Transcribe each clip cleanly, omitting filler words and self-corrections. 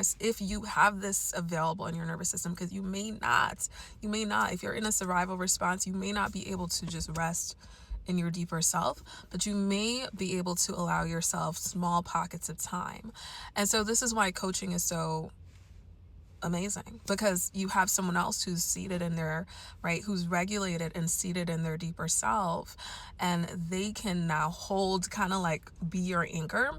rest if you have this available in your nervous system, because you may not. If you're in a survival response, you may not be able to just rest in your deeper self, but you may be able to allow yourself small pockets of time. And so this is why coaching is so amazing, because you have someone else who's seated in their who's regulated and seated in their deeper self, and they can now hold, kind of like be your anchor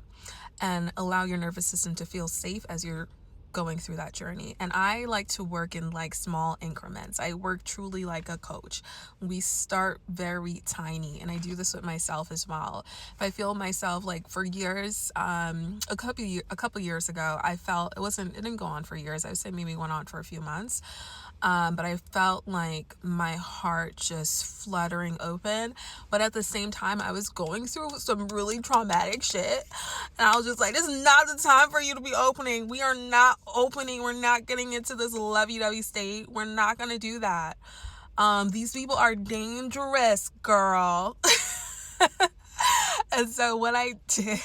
and allow your nervous system to feel safe as you're going through that journey. And I like to work in like small increments. I work truly like a coach. We start very tiny, and I do this with myself as well. If I feel myself, like for years, a couple years ago, I felt it didn't go on for years. I would say maybe went on for a few months. But I felt like my heart just fluttering open. But at the same time, I was going through some really traumatic shit. And I was just like, this is not the time for you to be opening. We are not opening. We're not getting into this lovey-dovey state. We're not going to do that. These people are dangerous, girl. And so what I did,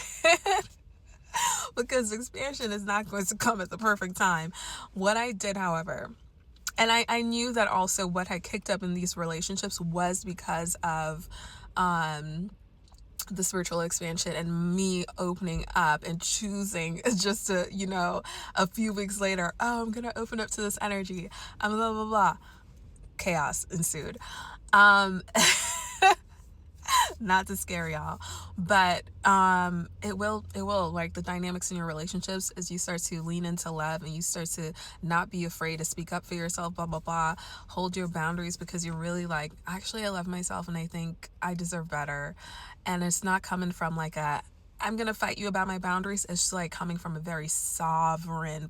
because expansion is not going to come at the perfect time, what I did, however, and I knew that also what had kicked up in these relationships was because of the spiritual expansion and me opening up and choosing just to, a few weeks later, oh, I'm going to open up to this energy. Blah, blah, blah. Chaos ensued. Not to scare y'all, but it will like the dynamics in your relationships, as you start to lean into love and you start to not be afraid to speak up for yourself, blah blah blah, hold your boundaries, because you're really like, actually I love myself and I think I deserve better. And it's not coming from like I'm gonna fight you about my boundaries. It's like coming from a very sovereign